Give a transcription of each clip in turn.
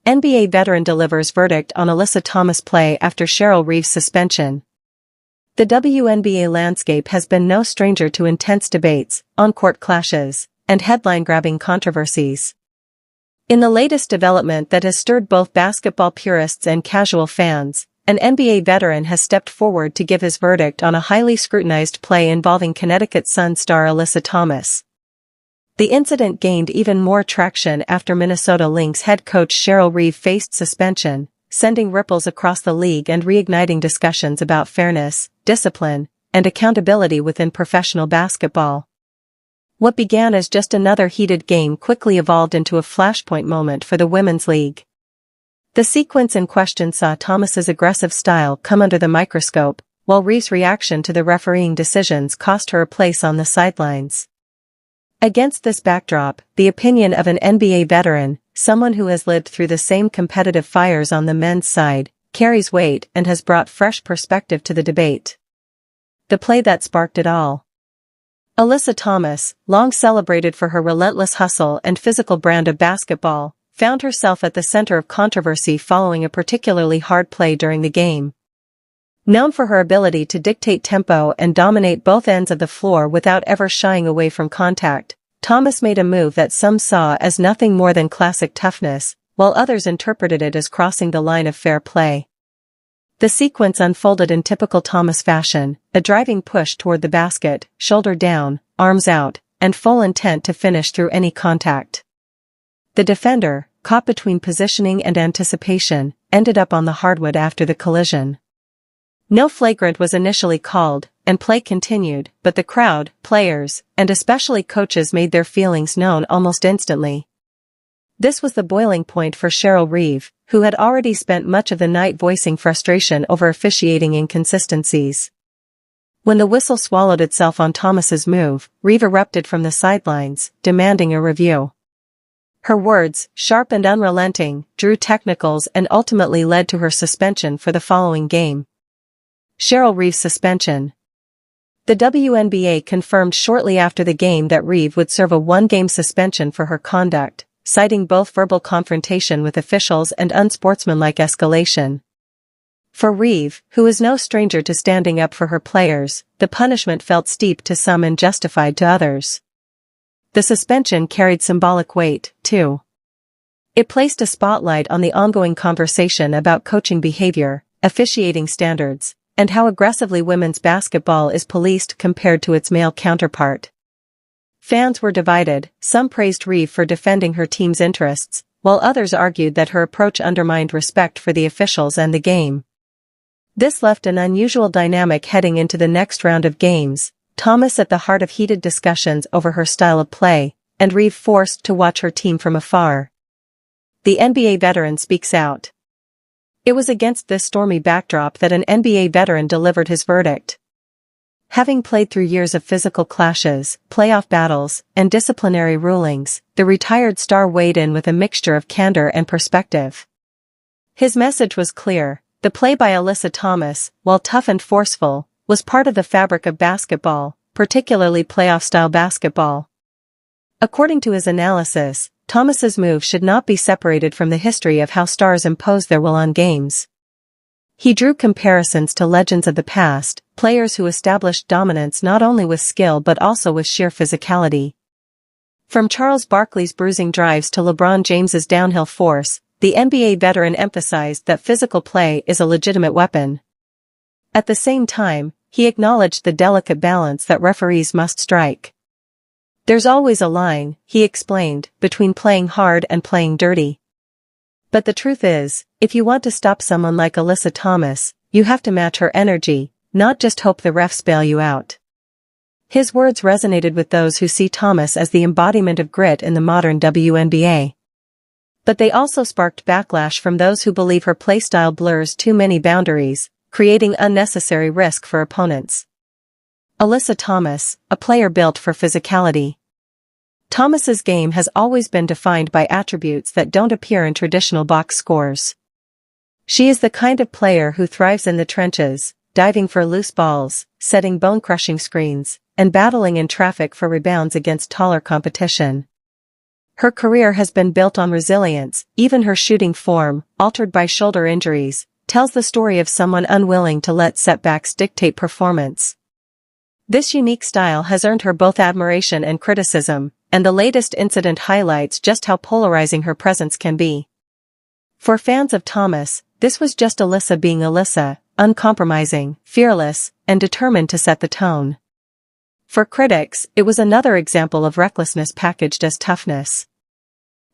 NBA veteran delivers verdict on Alyssa Thomas play after Cheryl Reeve's suspension. The WNBA landscape has been no stranger to intense debates, on-court clashes, and headline-grabbing controversies. In the latest development that has stirred both basketball purists and casual fans, an NBA veteran has stepped forward to give his verdict on a highly scrutinized play involving Connecticut Sun star Alyssa Thomas. The incident gained even more traction after Minnesota Lynx head coach Cheryl Reeve faced suspension, sending ripples across the league and reigniting discussions about fairness, discipline, and accountability within professional basketball. What began as just another heated game quickly evolved into a flashpoint moment for the women's league. The sequence in question saw Thomas's aggressive style come under the microscope, while Reeve's reaction to the refereeing decisions cost her a place on the sidelines. Against this backdrop, the opinion of an NBA veteran, someone who has lived through the same competitive fires on the men's side, carries weight and has brought fresh perspective to the debate. The play that sparked it all. Alyssa Thomas, long celebrated for her relentless hustle and physical brand of basketball, found herself at the center of controversy following a particularly hard play during the game. Known for her ability to dictate tempo and dominate both ends of the floor without ever shying away from contact, Thomas made a move that some saw as nothing more than classic toughness, while others interpreted it as crossing the line of fair play. The sequence unfolded in typical Thomas fashion, a driving push toward the basket, shoulder down, arms out, and full intent to finish through any contact. The defender, caught between positioning and anticipation, ended up on the hardwood after the collision. No flagrant was initially called, and play continued, but the crowd, players, and especially coaches made their feelings known almost instantly. This was the boiling point for Cheryl Reeve, who had already spent much of the night voicing frustration over officiating inconsistencies. When the whistle swallowed itself on Thomas's move, Reeve erupted from the sidelines, demanding a review. Her words, sharp and unrelenting, drew technicals and ultimately led to her suspension for the following game. Cheryl Reeve's suspension. The WNBA confirmed shortly after the game that Reeve would serve a one-game suspension for her conduct, citing both verbal confrontation with officials and unsportsmanlike escalation. For Reeve, who is no stranger to standing up for her players, the punishment felt steep to some and justified to others. The suspension carried symbolic weight, too. It placed a spotlight on the ongoing conversation about coaching behavior, officiating standards, and how aggressively women's basketball is policed compared to its male counterpart. Fans were divided, some praised Reeve for defending her team's interests, while others argued that her approach undermined respect for the officials and the game. This left an unusual dynamic heading into the next round of games, Thomas at the heart of heated discussions over her style of play, and Reeve forced to watch her team from afar. The NBA veteran speaks out. It was against this stormy backdrop that an NBA veteran delivered his verdict. Having played through years of physical clashes, playoff battles, and disciplinary rulings, the retired star weighed in with a mixture of candor and perspective. His message was clear: the play by Alyssa Thomas, while tough and forceful, was part of the fabric of basketball, particularly playoff-style basketball. According to his analysis, Thomas's move should not be separated from the history of how stars impose their will on games. He drew comparisons to legends of the past, players who established dominance not only with skill but also with sheer physicality. From Charles Barkley's bruising drives to LeBron James's downhill force, the NBA veteran emphasized that physical play is a legitimate weapon. At the same time, he acknowledged the delicate balance that referees must strike. There's always a line, he explained, between playing hard and playing dirty. But the truth is, if you want to stop someone like Alyssa Thomas, you have to match her energy, not just hope the refs bail you out. His words resonated with those who see Thomas as the embodiment of grit in the modern WNBA. But they also sparked backlash from those who believe her playstyle blurs too many boundaries, creating unnecessary risk for opponents. Alyssa Thomas, a player built for physicality. Thomas's game has always been defined by attributes that don't appear in traditional box scores. She is the kind of player who thrives in the trenches, diving for loose balls, setting bone-crushing screens, and battling in traffic for rebounds against taller competition. Her career has been built on resilience, even her shooting form, altered by shoulder injuries, tells the story of someone unwilling to let setbacks dictate performance. This unique style has earned her both admiration and criticism, and the latest incident highlights just how polarizing her presence can be. For fans of Thomas, this was just Alyssa being Alyssa, uncompromising, fearless, and determined to set the tone. For critics, it was another example of recklessness packaged as toughness.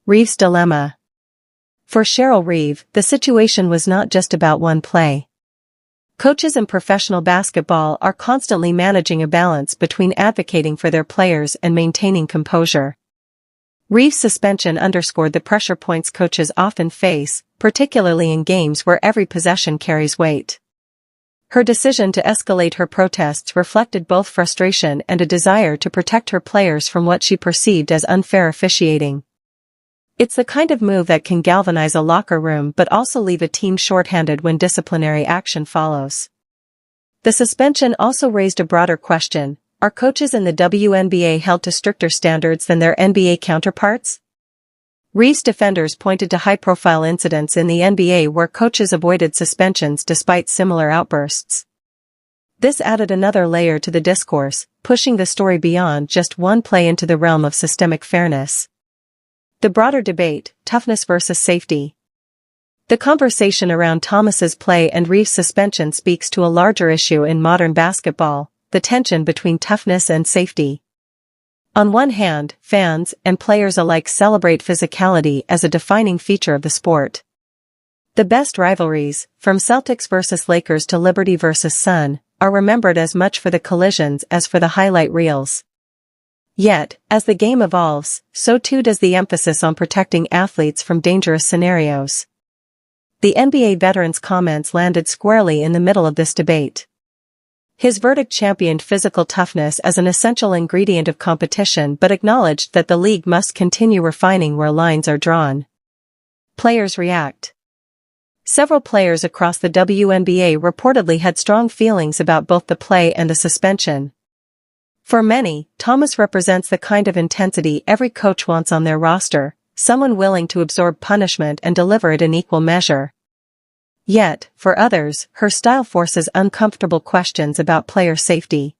Reeve's dilemma. For Cheryl Reeve, the situation was not just about one play. Coaches in professional basketball are constantly managing a balance between advocating for their players and maintaining composure. Reeve's suspension underscored the pressure points coaches often face, particularly in games where every possession carries weight. Her decision to escalate her protests reflected both frustration and a desire to protect her players from what she perceived as unfair officiating. It's the kind of move that can galvanize a locker room but also leave a team shorthanded when disciplinary action follows. The suspension also raised a broader question: are coaches in the WNBA held to stricter standards than their NBA counterparts? Reeve's defenders pointed to high-profile incidents in the NBA where coaches avoided suspensions despite similar outbursts. This added another layer to the discourse, pushing the story beyond just one play into the realm of systemic fairness. The broader debate, toughness versus safety. The conversation around Thomas's play and Reeve's suspension speaks to a larger issue in modern basketball: the tension between toughness and safety. On one hand, fans and players alike celebrate physicality as a defining feature of the sport. The best rivalries, from Celtics versus Lakers to Liberty versus Sun, are remembered as much for the collisions as for the highlight reels. Yet, as the game evolves, so too does the emphasis on protecting athletes from dangerous scenarios. The NBA veteran's comments landed squarely in the middle of this debate. His verdict championed physical toughness as an essential ingredient of competition but acknowledged that the league must continue refining where lines are drawn. Players react. Several players across the WNBA reportedly had strong feelings about both the play and the suspension. For many, Thomas represents the kind of intensity every coach wants on their roster, someone willing to absorb punishment and deliver it in equal measure. Yet, for others, her style forces uncomfortable questions about player safety.